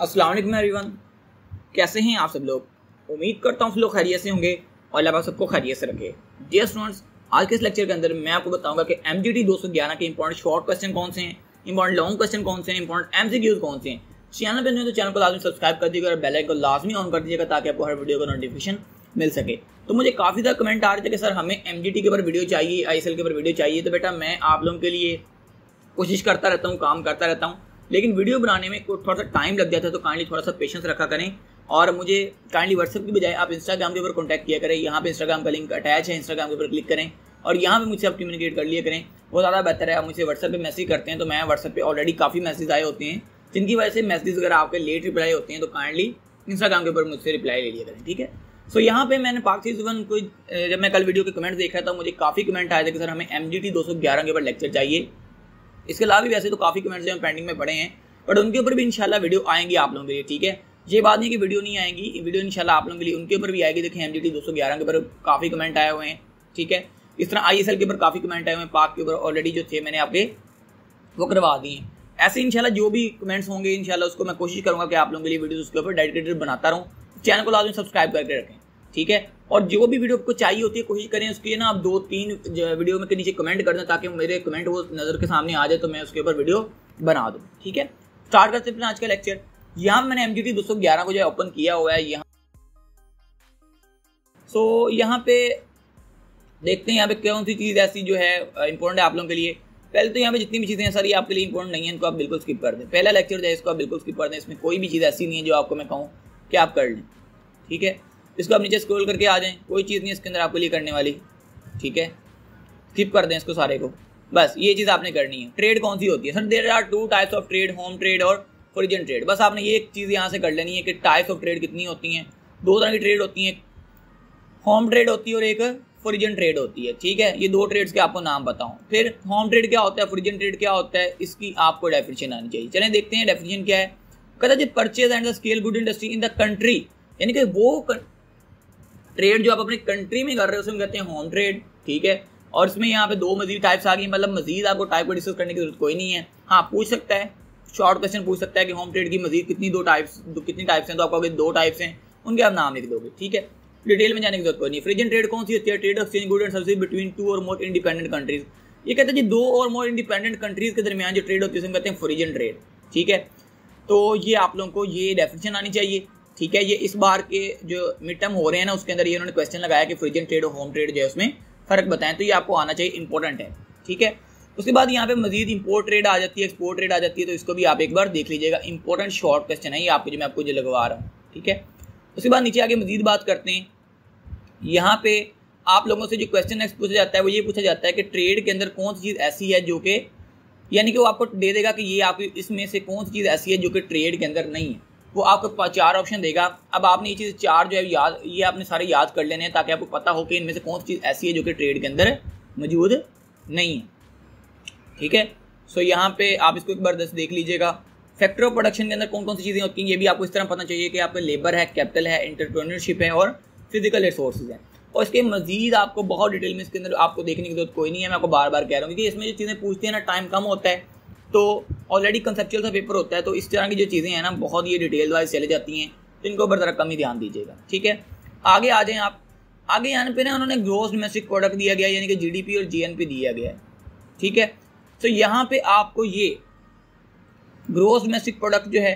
अस्सलाम वालेकुम एवरीवन, कैसे हैं आप सब लोग। उम्मीद करता हूँ सब लोग खैरियत से होंगे और अल्लाह पाक सबको खैरियत से रखे। डियर स्टूडेंट्स, आज के इस लेक्चर के अंदर मैं आपको बताऊंगा कि MGT 211 के इंपॉर्टेंट शॉर्ट क्वेश्चन कौन से हैं, इंपॉर्टेंट लॉन्ग क्वेश्चन कौन से हैं, इंपॉर्टेंट MCQs कौन से हैं। चैनल पर नहीं तो चैनल को लाजमी सब्सक्राइब कर दीजिएगा और बेल आइकन को लाजमी ऑन कर दीजिएगा ताकि आपको हर वीडियो का नोटिफिकेशन मिल सके। तो मुझे काफ़ी ज़्यादा कमेंट आ रहे थे कि सर हमें MGT के ऊपर वीडियो चाहिए, ISL के ऊपर वीडियो चाहिए। तो बेटा मैं आप लोगों के लिए कोशिश करता रहता हूँ, काम करता रहता हूँ, लेकिन वीडियो बनाने में थोड़ा सा टाइम लग जाता है। तो काइंडली थोड़ा सा पेशेंस रखा करें और मुझे काइंडली व्हाट्सएप की बजाय आप इंस्टाग्राम के ऊपर कॉन्टैक्ट किया करें। यहाँ पे इंस्टाग्राम का लिंक अटैच है, इंस्टाग्राम के ऊपर क्लिक करें और यहाँ पे मुझसे आप कम्युनिकेट कर लिया करें, वो ज़्यादा बेहतर है। आप मुझसे व्हाट्सएप पे मैसेज करते हैं तो मैं व्हाट्सएप पे ऑलरेडी काफ़ी मैसेज आए होते हैं जिनकी वजह से मैसेज वगैरह आपके लेट रिप्लाई होते हैं। तो काइंडली इंस्टाग्राम के ऊपर मुझसे रिप्लाई ले लिया करें, ठीक है। सो यहाँ पे मैंने पार्ट सीजन को जब मैं कल वीडियो के कमेंट देख रहा था मुझे काफ़ी कमेंट आए थे कि सर हमें MGT 211 के ऊपर लेक्चर चाहिए। इसके अलावा भी वैसे तो काफ़ी कमेंट्स जो पेंडिंग में पड़े हैं, बट उनके ऊपर भी इंशाल्लाह वीडियो आएंगी आप लोगों के लिए, ठीक है। ये बात नहीं कि वीडियो नहीं आएगी, वीडियो इंशाल्लाह आप लोगों के लिए उनके ऊपर भी आएगी। देखिए MGT 211 के ऊपर काफ़ी कमेंट आए हुए हैं, ठीक है। इस तरह ISL के ऊपर काफ़ी कमेंट आए हुए हैं, पाक के ऊपर ऑलरेडी जो थे मैंने आपके वो करवा दिए हैं। ऐसे इंशाल्लाह जो भी कमेंट्स होंगे इंशाल्लाह उसको मैं कोशिश करूँगा कि आप लोगों के लिए वीडियो उसके ऊपर डेडिकेटेड बनाता रहूँ। चैनल को लाजमी सब्सक्राइब करके रखें, ठीक है। और जो भी वीडियो आपको चाहिए होती है कोशिश करें उसकी ना आप 2-3 वीडियो में के नीचे कमेंट कर दें ताकि मेरे कमेंट वो नज़र के सामने आ जाए तो मैं उसके ऊपर वीडियो बना दूँ, ठीक है। स्टार्ट करते हैं आज का लेक्चर। यहाँ मैंने MGT 211 को जो है ओपन किया हुआ है यहाँ। सो यहाँ पे देखते हैं यहाँ पे कौन सी चीज़ ऐसी जो है इंपॉर्टेंट है आप लोगों के लिए। पहले तो यहाँ पे जितनी भी चीज़ें हैं सर ये आपके लिए इंपॉर्टेंट नहीं है, इनको आप बिल्कुल स्किप कर दें। पहला लेक्चर जो है इसको आप बिल्कुल स्किप कर दें, इसमें कोई भी चीज़ ऐसी नहीं है जो आपको मैं कहूँ कि आप कर लें, ठीक है। इसको आप नीचे स्क्रॉल करके आ जाएं, कोई चीज़ नहीं इसके अंदर आपके लिए करने वाली, ठीक है। स्किप कर दें इसको सारे को, बस ये चीज़ आपने करनी है। ट्रेड कौन सी होती है sir? There are 2 types of trade, home trade और फॉरेन ट्रेड। बस आपने ये एक चीज़ यहाँ से कर लेनी है कि टाइप्स ऑफ ट्रेड कितनी होती हैं। 2 तरह की ट्रेड होती हैं, होम ट्रेड होती है और एक फॉरेन ट्रेड होती है, ठीक है। ये 2 ट्रेड्स के आपको नाम बताऊँ। फिर होम ट्रेड क्या होता है, फॉरेन ट्रेड क्या होता है, इसकी आपको डेफिनेशन आनी चाहिए। चलें देखते हैं डेफिनेशन क्या है। कहता है purchase and the scale good industry in the country, यानी कि वो ट्रेड जो आप अपनी कंट्री में कर रहे हो उसमें कहते हैं होम ट्रेड, ठीक है। और इसमें यहाँ पे 2 मजीद टाइप्स आ गई, मतलब मजीद आपको टाइप को डिस्कस करने की जरूरत कोई नहीं है। हाँ पूछ सकता है, शॉर्ट क्वेश्चन पूछ सकता है कि होम ट्रेड की मजीद कितनी टाइप्स हैं, तो आपको अगर 2 टाइप्स हैं उनके आप नाम लिख दोगे, ठीक है। डिटेल में जाने की जरूरत कोई नहीं। फॉरेन ट्रेड कौन सी होती है? Trade exchange good and services between 2 और मोर इंडिपेंडेंट कंट्रीज। ये कहते हैं जी 2 और मोर इंडिपेंडेंट कंट्रीज के दरमियान जो ट्रेड होती है उसमें कहते हैं फॉरेन ट्रेड, ठीक है। तो ये आप लोगों को ये डेफिनेशन आनी चाहिए, ठीक है। ये इस बार के जो मिड टर्म हो रहे हैं ना उसके अंदर ये उन्होंने क्वेश्चन लगाया कि फॉरेन ट्रेड और होम ट्रेड जो है उसमें फ़र्क बताएं, तो ये आपको आना चाहिए, इंपॉर्टेंट है, ठीक है। उसके बाद यहाँ पे मजीद इंपोर्ट ट्रेड आ जाती है, एक्सपोर्ट ट्रेड आ जाती है, तो इसको भी आप एक बार देख लीजिएगा। इंपॉर्टेंट शॉर्ट क्वेश्चन है ये आपको जो मैं आपको जो लगवा रहा हूँ, ठीक है। उसके बाद नीचे आगे मजीद बात करते हैं। यहाँ पे आप लोगों से जो क्वेश्चन नेक्स्ट पूछा जाता है वो ये पूछा जाता है कि ट्रेड के अंदर कौन सी चीज़ ऐसी है जो कि यानी कि वो आपको दे देगा कि ये आपकी इसमें से कौन सी चीज़ ऐसी है जो कि ट्रेड के अंदर नहीं है। वो आपको 4 ऑप्शन देगा। अब आपने ये चीज़ 4 जो है ये आपने सारे याद कर लेने हैं ताकि आपको पता हो कि इनमें से कौन सी चीज़ ऐसी है जो कि ट्रेड के अंदर मौजूद नहीं है, ठीक है। सो यहाँ पे आप इसको एक बार देख लीजिएगा। फैक्टर ऑफ प्रोडक्शन के अंदर कौन कौन सी चीज़ें होती हैं ये भी आपको इस तरह पता चाहिए कि आपका लेबर है, कैपिटल है, एंटरप्रेन्योरशिप है और फिजिकल रिसोर्सेज है। और इसके मजीद आपको बहुत डिटेल में इसके अंदर आपको देखने की जरूरत कोई नहीं है, मैं आपको बार बार कह रहा हूँ, क्योंकि इसमें जो चीज़ें पूछते हैं ना टाइम कम होता है तो ऑलरेडी कंसेप्चुअल सा पेपर होता है, तो इस तरह की जो चीज़ें हैं ना बहुत ये डिटेल वाइज चले जाती हैं, तो इनको ऊपर ज़रा कम ही ध्यान दीजिएगा, ठीक है। आगे आ जाएँ आप। आगे यहाँ पे ना उन्होंने ग्रॉस डोमेस्टिक प्रोडक्ट दिया गया यानी कि GDP और GNP दिया गया है, ठीक है। तो यहाँ पे आपको ये ग्रॉस डोमेस्टिक प्रोडक्ट जो है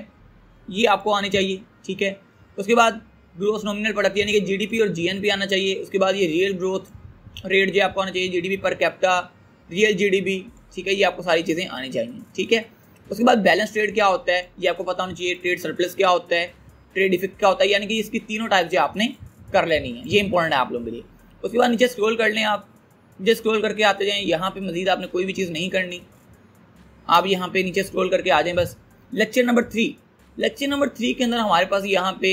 ये आपको आनी चाहिए, ठीक है। उसके बाद ग्रोस नॉमिनल प्रोडक्ट यानी कि GDP और GNP आना चाहिए। उसके बाद ये रियल ग्रोथ रेट जो आपको आना चाहिए, GDP per capita, real GDP, ठीक है। ये आपको सारी चीज़ें आनी चाहिए, ठीक है। उसके बाद बैलेंस ट्रेड क्या होता है ये आपको पता होना चाहिए। ट्रेड सरप्लस क्या होता है, ट्रेड इफेक्ट क्या होता है, यानी कि इसकी तीनों टाइप जो आपने कर लेनी है, ये इंपॉर्टेंट है आप लोगों के लिए। उसके बाद नीचे स्क्रॉल कर लें आप, नीचे स्क्रॉल करके आते जाएँ। यहाँ पे मजीद आपने कोई भी चीज़ नहीं करनी, आप यहाँ पे नीचे स्क्रॉल करके आ जाएँ बस। लेक्चर नंबर 3 के अंदर हमारे पास यहाँ पे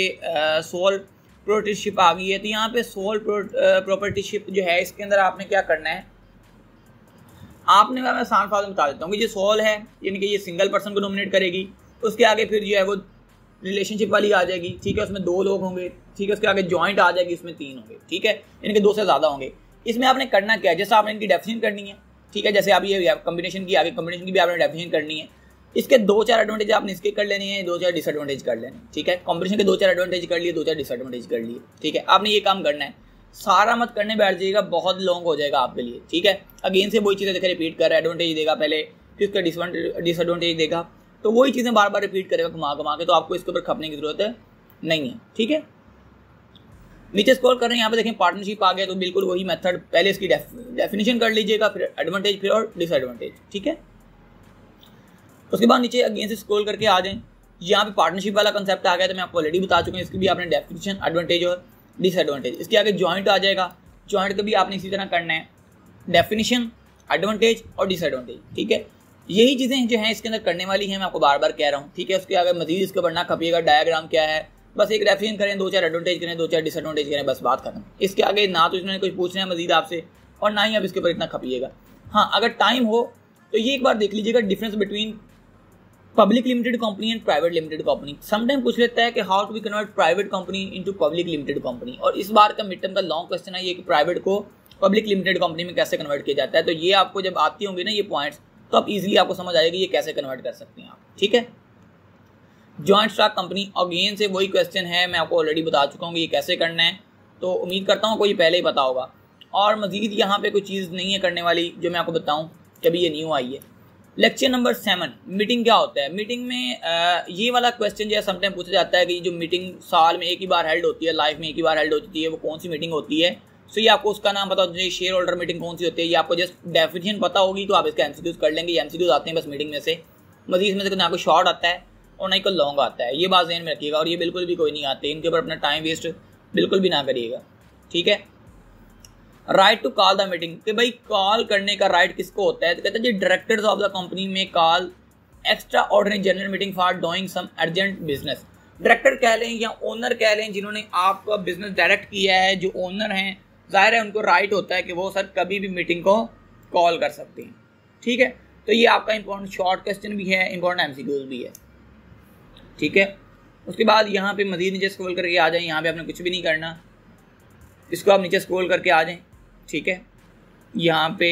सोल प्रोपर्टीशिप आ गई है। तो यहाँ पे सोल प्रॉपर्टीशिप जो है इसके अंदर आपने क्या करना है, आपने मैं आसान फाल में बता देता हूँ कि ये सोल है यानी कि ये सिंगल पर्सन को नॉमिनेट करेगी। उसके आगे फिर जो है वो रिलेशनशिप वाली आ जाएगी, ठीक है, उसमें 2 लोग होंगे, ठीक है। उसके आगे जॉइंट आ जाएगी, इसमें 3 होंगे, ठीक है, यानी कि 2 से ज़्यादा होंगे। इसमें आपने करना क्या है, जैसा आपने इनकी डेफिनेशन करनी है, ठीक है। जैसे आप ये कम्बिनेशन की आगे कम्बिनेशन की भी आपने डेफिनेशन करनी है। इसके 2-4 एडवांटेज आपने इसके कर लेने हैं, 2-4 डिसएडवांटेज कर लेने, ठीक है। कंपटीशन के 2-4 एडवांटेज कर लिए, 2-4 डिसएडवांटेज कर लिए, ठीक है। आपने ये काम करना है, सारा मत करने बैठ जाइएगा, बहुत लॉन्ग हो जाएगा आपके लिए, ठीक है। अगेन से वही चीज़ें देखिए रिपीट कर रहा है, एडवांटेज देगा पहले, फिर उसका डिसएडवांटेज देगा, तो वही चीज़ें बार बार रिपीट करेगा घुमा घुमा के, तो आपको इसके ऊपर खपने की जरूरत नहीं है, ठीक है। नीचे स्क्रॉल कर रहे हैं, यहाँ पे देखें पार्टनरशिप आ गया, तो बिल्कुल वही मेथड, पहले इसकी डेफिनेशन कर लीजिएगा, फिर एडवांटेज, फिर और डिसएडवांटेज, ठीक है। उसके बाद नीचे अगेन से स्क्रॉल करके आ जाएं, यहाँ पे पार्टनरशिप वाला कंसेप्ट आ गया, तो मैं आपको ऑलरेडी बता चुका हूँ, इसकी भी आपने डेफिनेशन, एडवांटेज और डिसएडवांटेज। इसके आगे जॉइंट आ जाएगा, जॉइंट का भी आपने इसी तरह करना है, डेफिनेशन, एडवांटेज और डिसएडवांटेज, ठीक है। यही चीज़ें जो हैं इसके अंदर करने वाली हैं, मैं आपको बार बार कह रहा हूँ, ठीक है। उसके आगे मजीद इसको बढ़ना खपिएगा, डायग्राम क्या है, बस एक रेफरेंस करें, 2-4 एडवांटेज करें, 2-4 डिसएडवांटेज करें, बस बात खत्म। इसके आगे ना तो इसने कुछ पूछना है मजीद आपसे, और ना ही आप इसके ऊपर इतना खपिएगा। हाँ, अगर टाइम हो तो ये एक बार देख लीजिएगा difference between public limited company and private limited company. Sometime पूछ लेता है कि how to be convert private company into public limited company, और इस बार का मिड टर्म का लॉन्ग क्वेश्चन है ये कि प्राइवेट को पब्लिक लिमिटेड कंपनी में कैसे कन्वर्ट किया जाता है। तो ये आपको जब आती होंगी ना ये पॉइंट्स, तो आप इजीली आपको समझ आएगी ये कैसे कन्वर्ट कर सकते हैं आप, ठीक है। जॉइंट स्टॉक कंपनी, अगेन से वही क्वेश्चन है, मैं आपको ऑलरेडी बता चुका हूँ ये कैसे करना है, तो उम्मीद करता हूँ कोई पहले ही पता होगा। और मजीद यहाँ पे कोई चीज़ नहीं है करने वाली जो मैं आपको बताऊँ, कभी ये न्यू आई है। लेक्चर नंबर 7, मीटिंग क्या होता है। मीटिंग में ये वाला क्वेश्चन जो है समटाइम पूछा जाता है कि जो मीटिंग साल में एक ही बार हेल्ड होती है, लाइफ में एक ही बार हेल्ड होती है, वो कौन सी मीटिंग होती है। सो ये आपको उसका नाम पता होता है, शेयर होल्डर मीटिंग कौन सी होती है, ये आपको जस्ट डेफिनेशन पता होगी तो आप इसका एमसीक्यूज कर लेंगे। एमसीक्यूज आते हैं बस मीटिंग में से, मजीद इसमें से ना कोई शॉर्ट आता है और ना ही कोई लॉन्ग आता है, ये बात ध्यान में रखिएगा। और ये बिल्कुल भी कोई नहीं आते, इनके ऊपर अपना टाइम वेस्ट बिल्कुल भी ना करिएगा, ठीक है। Right to call the meeting, कि भाई कॉल करने का राइट किसको होता है, तो कहते हैं जी डायरेक्टर्स ऑफ द कंपनी में call extraordinary general meeting for doing some urgent business. Director कह लें या ओनर कह लें, जिन्होंने आपका बिजनेस डायरेक्ट किया है, जो ओनर हैं, जाहिर है उनको राइट होता है कि वो सर कभी भी मीटिंग को कॉल कर सकते हैं, ठीक है। तो ये आपका इंपॉर्टेंट शॉर्ट क्वेश्चन भी है, इंपॉर्टेंट एमसीक्यूज भी है, ठीक है। उसके बाद यहाँ पे मजीद नीचे स्क्रॉल करके आ जाएं, यहाँ पे आपने कुछ भी नहीं करना, इसको आप नीचे स्क्रॉल करके आ जाएं, ठीक है। यहाँ पे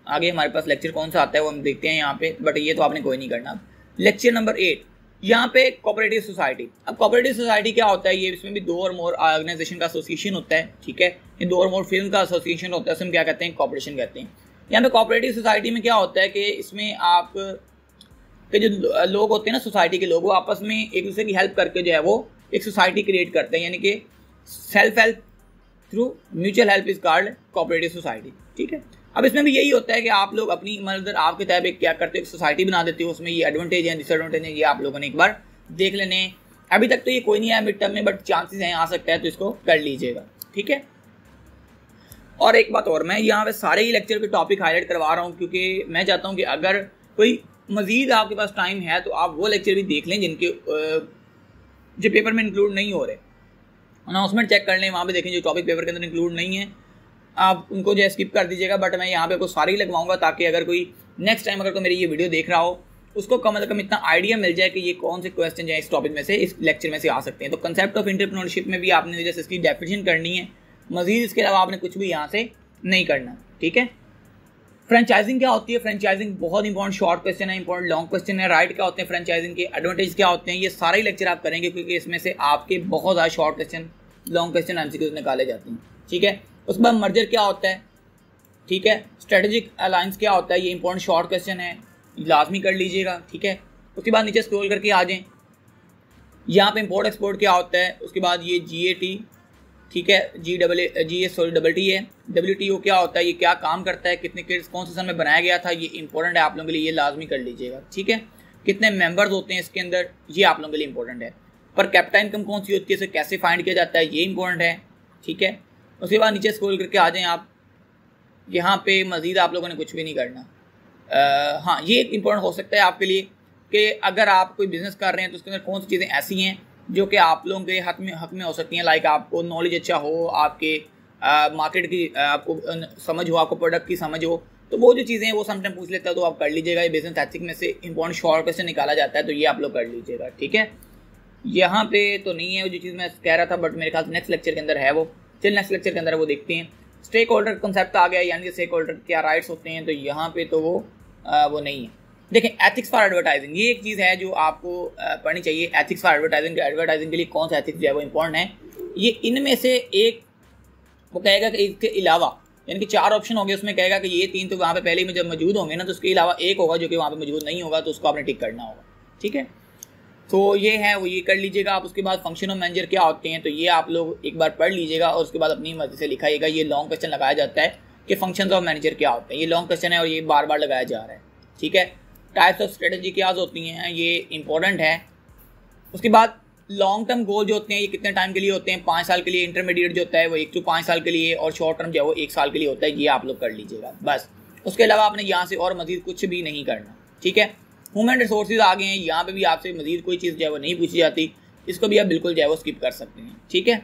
आगे हमारे पास लेक्चर कौन सा आता है वो हम देखते हैं यहाँ पे, बट ये तो आपने कोई नहीं करना। लेक्चर नंबर 8, यहाँ पे कोऑपरेटिव सोसाइटी। अब कोऑपरेटिव सोसाइटी क्या होता है, ये इसमें भी 2 और मोर ऑर्गेनाइजेशन का एसोसिएशन होता है, ठीक है। ये 2 और मोर फिल्म का एसोसिएशन होता है, इसमें क्या कहते हैं, कॉर्पोरेशन कहते हैं। यहाँ पे कोऑपरेटिव सोसाइटी में क्या होता है कि इसमें आप के जो लोग होते हैं ना, सोसाइटी के लोग, वो आपस में एक दूसरे की हेल्प करके जो है वो एक सोसाइटी क्रिएट करते हैं, यानी कि self help through mutual help is called cooperative society, ठीक है। अब इसमें भी यही होता है कि आप लोग अपनी मतलब आपके तहत एक क्या करते हो, एक सोसाइटी बना देते हो, उसमें ये एडवांटेज है, डिसएडवांटेज है, ये आप लोगों ने एक बार देख लेने हैं। अभी तक तो ये कोई नहीं आया मिड टर्म में, बट चांसेस हैं आ सकता है, तो इसको कर लीजिएगा, ठीक है। और एक बात और, मैं यहाँ पे सारे ही लेक्चर के टॉपिक हाईलाइट करवा रहा हूँ क्योंकि मैं चाहता हूँ कि अगर कोई मजीद आपके पास टाइम है तो आप वो लेक्चर भी देख लें जिनके जो पेपर में इंक्लूड नहीं हो रहे, अनाउंसमेंट चेक कर लें, वहाँ पे देखें जो टॉपिक पेपर के अंदर इंक्लूड नहीं है, आप उनको जो है स्किप कर दीजिएगा। बट मैं यहाँ पे आपको सारी लगवाऊंगा ताकि अगर कोई नेक्स्ट टाइम अगर कोई मेरी ये वीडियो देख रहा हो उसको कम से कम इतना आइडिया मिल जाए कि ये कौन से क्वेश्चन जो है इस टॉपिक में से, इस लेक्चर में से आ सकते हैं। तो कंसेप्ट ऑफ एंटरप्रेन्योरशिप में भी आपने जैसे इसकी डेफिनेशन करनी है, मजीद इसके अलावा आपने कुछ भी यहाँ से नहीं करना, ठीक है। फ्रेंचाइजिंग क्या होती है, फ्रेंचाइजिंग बहुत इंपॉर्टेंट शॉर्ट क्वेश्चन है, इंपॉर्टेंट लॉन्ग क्वेश्चन है। राइट क्या होते हैं फ्रेंचाइजिंग के, एडवांटेज क्या होते हैं, ये सारे लेक्चर आप करेंगे क्योंकि इसमें से आपके बहुत ज़्यादा short question, long question MCQs निकाले जाते हैं, ठीक है। उसके बाद मर्जर क्या होता है, ठीक है। स्ट्रेटेजिक अलायंस क्या होता है, ये इंपॉर्टेंट शॉर्ट क्वेश्चन है, लाजमी कर लीजिएगा, ठीक है। उसके बाद नीचे स्क्रॉल करके आ जाएं, यहाँ पे इंपोर्ट एक्सपोर्ट क्या होता है। उसके बाद ये GAT, ठीक है, GS है। WTO क्या होता है, ये क्या काम करता है, कितने कौन से सन में बनाया गया था, ये इंपॉर्टेंट है आप लोगों के लिए, ये लाजमी कर लीजिएगा, ठीक है। कितने मेंबर्स होते हैं इसके अंदर, ये आप लोगों के लिए इंपॉर्टेंट है। पर कैपिटा इनकम कौन सी होती है, इसे कैसे फाइंड किया जाता है, ये इंपॉर्टेंट है, ठीक है। उसके बाद नीचे स्क्रॉल करके आ जाएं आप, यहाँ पे मजीद आप लोगों ने कुछ भी नहीं करना। हाँ, ये इंपॉर्टेंट हो सकता है आपके लिए कि अगर आप कोई बिजनेस कर रहे हैं तो उसके अंदर कौन सी चीज़ें ऐसी हैं जो कि आप लोगों के हक में हो सकती हैं। लाइक आपको नॉलेज अच्छा हो, आपके मार्केट की आपको समझ हो, आपको प्रोडक्ट की समझ हो, तो वो जो चीज़ें हैं वो समटाइम पूछ लेता है, तो आप कर लीजिएगा। ये बिजनेस एथिक में से इंपॉर्टेंट शॉर्ट क्वेश्चन निकाला जाता है, तो ये आप लोग कर लीजिएगा, ठीक है। यहाँ पे तो नहीं है वो जो चीज़ मैं कह रहा था, बट मेरे ख्याल से नेक्स्ट लेक्चर के अंदर है वो। चलिए नेक्स्ट लेक्चर के अंदर वो देखते हैं। स्टेक होल्डर कंसेप्ट आ गया, यानी स्टेक होल्डर क्या राइट्स होते हैं, तो यहाँ पे तो वो नहीं है। देखें एथिक्स फॉर एडवर्टाइजिंग, ये एक चीज़ है जो आपको पढ़नी चाहिए। एथिक्स फॉर एडवर्टाइजिंग, एडवर्टाइजिंग के लिए कौन सा एथिक्स जो है वो इंपॉर्टेंट है। ये इनमें से एक वो कहेगा कि इसके अलावा, यानी कि 4 ऑप्शन होंगे, उसमें कहेगा कि ये 3 तो वहाँ पे पहले ही जब मौजूद होंगे ना, तो उसके अलावा एक होगा जो कि वहाँ पे मौजूद नहीं होगा, तो उसको आपने टिक करना होगा। ठीक है, तो ये है वो, ये कर लीजिएगा आप। उसके बाद फंक्शन ऑफ मैनेजर क्या होते हैं, तो ये आप लोग एक बार पढ़ लीजिएगा और उसके बाद अपनी मर्जी से लिखाइएगा। ये लॉन्ग क्वेश्चन लगाया जाता है कि फंक्शंस ऑफ मैनेजर क्या होते हैं, ये लॉन्ग क्वेश्चन है और ये बार बार लगाया जा रहा है। ठीक है, टाइप्स ऑफ स्ट्रेटजी क्या होती हैं, ये इंपॉर्टेंट है। उसके बाद लॉन्ग टर्म गोल जो होते हैं ये कितने टाइम के लिए होते हैं, 5 साल के लिए। इंटरमीडिएट जो होता है वो 1 to 5 साल के लिए, और शॉर्ट टर्म जो है वो 1 साल के लिए होता है। ये आप लोग कर लीजिएगा बस। उसके अलावा आपने यहाँ से और मजीद कुछ भी नहीं करना। ठीक है, ह्यूमन रिसोर्सेज आ गए हैं, यहाँ पे भी आपसे मजीद कोई चीज़ जो है वो नहीं पूछी जाती, इसको भी आप बिल्कुल जो है वो स्किप कर सकते हैं। ठीक है,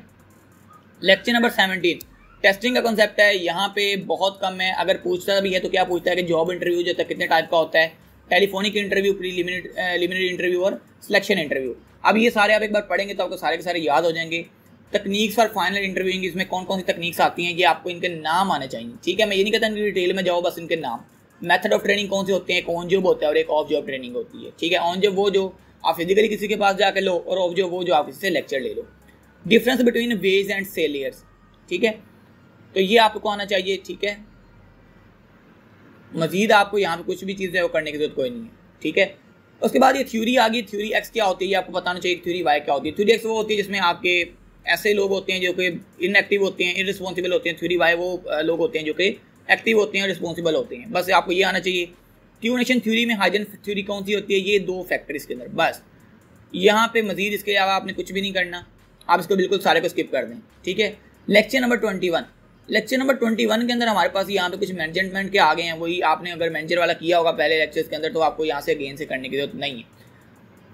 लेक्चर नंबर 17 टेस्टिंग का कॉन्सेप्ट है। यहाँ पे बहुत कम है, अगर पूछता भी है तो क्या पूछता है कि जॉब इंटरव्यू जो होता है कितने टाइप का होता है, टेलीफोनिक इंटरव्यू, प्रीलिमिनरी इंटरव्यू और सिलेक्शन इंटरव्यू। अब ये सारे आप एक बार पढ़ेंगे तो आपको सारे के सारे याद हो जाएंगे। तकनीक्स फॉर फाइनल इंटरव्यूइंग, इसमें कौन कौन सी तकनीक्स आती हैं ये आपको इनके नाम आने चाहिए। ठीक है, मैं ये नहीं कहता इनकी डिटेल में जाओ, बस इनके नाम। मेथड ऑफ ट्रेनिंग कौन से होते हैं, एक ऑन जॉब होता है और एक ऑफ जॉब ट्रेनिंग होती है। ठीक है, ऑन जॉब वो जो आप फिजिकली किसी के पास जाकर लो, और ऑफ जॉब वो जो आप किसी से लेक्चर ले लो। Difference between wage and failures, ठीक है, तो ये आपको आना चाहिए। ठीक है, मजीद आपको यहाँ पे कुछ भी चीज़ है वो करने की जरूरत कोई नहीं है। ठीक है, उसके बाद ये थ्योरी आ गई। थ्योरी एक्स क्या होती है ये आपको बताना चाहिए, थ्योरी वाई क्या होती है। थ्योरी एक्स वो होती है जिसमें आपके ऐसे लोग होते हैं जो कि इनएक्टिव होते हैं, इररिस्पॉन्सिबल होते हैं। थ्योरी वाई वो लोग होते हैं जो कि एक्टिव होते हैं और रिस्पॉन्सिबल होते हैं। बस आपको ये आना चाहिए। ट्यूनेशन थ्योरी में हाइजन थ्योरी कौन सी होती है, ये 2 फैक्टर इसके अंदर बस। यहाँ पे मजीद इसके अलावा आपने कुछ भी नहीं करना, आप इसको बिल्कुल सारे को स्किप कर दें। ठीक है, लेक्चर नंबर 21। लेक्चर नंबर 21 के अंदर हमारे पास यहाँ पे कुछ मैनेजमेंट के आ गए हैं। वही आपने अगर मैनेजर वाला किया होगा पहले लेक्चर्स के अंदर, तो आपको यहाँ से अगेन से करने की जरूरत नहीं है।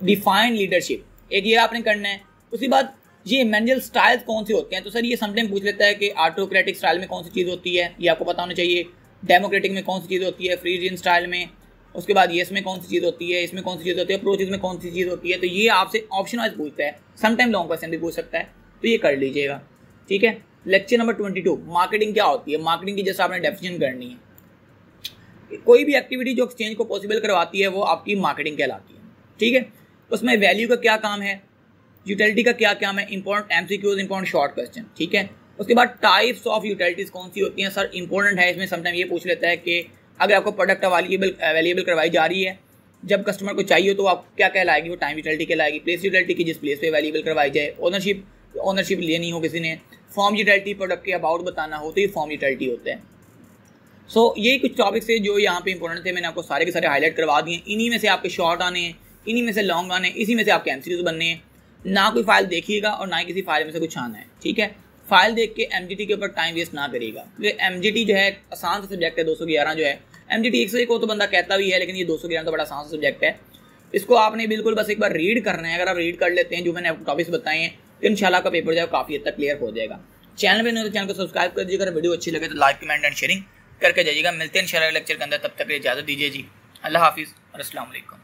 डिफाइन लीडरशिप, एक ये आपने करना है। उसके बाद ये मैनेजर स्टाइल्स कौन से होते हैं, तो सर ये समटाइम पूछ लेता है कि ऑटोक्रेटिक स्टाइल में कौन सी चीज़ होती है, ये आपको पता होना चाहिए। डेमोक्रेटिक में कौन सी चीज़ होती है, फ्री रीजन स्टाइल में। उसके बाद येस में कौन सी चीज़ होती है, इसमें कौन सी चीज़ होती है, प्रोसेस में कौन सी चीज़ होती है। तो ये आपसे ऑप्शन वाइज पूछता है, समटाइम लॉन्ग क्वेश्चन भी पूछ सकता है, तो ये कर लीजिएगा। ठीक है, लेक्चर नंबर 22 मार्केटिंग क्या होती है। मार्केटिंग की जैसे आपने डेफिनेशन करनी है। कोई भी एक्टिविटी जो एक्सचेंज को पॉसिबल करवाती है वो आपकी मार्केटिंग कहलाती है। ठीक है, उसमें वैल्यू का क्या काम है, यूटिलिटी का क्या काम है, important MCQs, important short question. ठीक है, उसके बाद टाइप्स ऑफ यूटिलिटीज कौन सी होती हैं, सर इंपॉर्टेंट है। इसमें समटाइम ये पूछ लेता है कि अगर आपको प्रोडक्ट अवेलेबल करवाई जा रही है, जब कस्टमर को चाहिए तो आप क्या कहलाएगी, वो टाइम यूटिलिटी कहलाएगी। प्लेस यूटिलिटी की जिस प्लेस पे अवेलेबल करवाई जाए। ओनरशिप लेनी हो किसी ने। फॉर्म यूटिलिटी, प्रोडक्ट के अबाउट बताना हो तो ये फॉर्म यूटिलिटी होते हैं। सो यही कुछ टॉपिक्स है जो यहाँ पे इंपॉर्टेंट थे, मैंने आपको सारे के सारे हाईलाइट करवा दिए। इन्हीं में से आपके शॉर्ट आने हैं, इन्हीं में से लॉन्ग आने हैं, इसी में से आपके एमसीक्यूज बनने हैं। ना कोई फाइल देखिएगा और ना ही किसी फाइल में से कुछ आना है। ठीक है, फाइल देख के एमजीटी के ऊपर टाइम वेस्ट ना करिएगा, क्योंकि एमजीटी जो है आसान सा सब्जेक्ट है। 211 जो है एमजीटी 101 को तो बंदा कहता भी है, लेकिन ये 211 तो बड़ा आसान सा सब्जेक्ट है। इसको आपने बिल्कुल बस एक बार रीड करना है। अगर आप रीड कर लेते हैं जो मैंने आपको टॉपिक्स बताए हैं, तो इंशाल्लाह का पेपर जो है काफ़ी हद तक क्लियर हो जाएगा। चैनल पे नहीं तो चैनल को सब्सक्राइब कर दीजिएगा। वीडियो अच्छी लगे तो लाइक, कमेंट एंड शेयरिंग करके जाइएगा। मिलते हैं इंशाल्लाह लेक्चर के अंदर, तब तक इजाज़त दीजिए जी। अल्लाह हाफिज़ और अस्सलाम वालेकुम।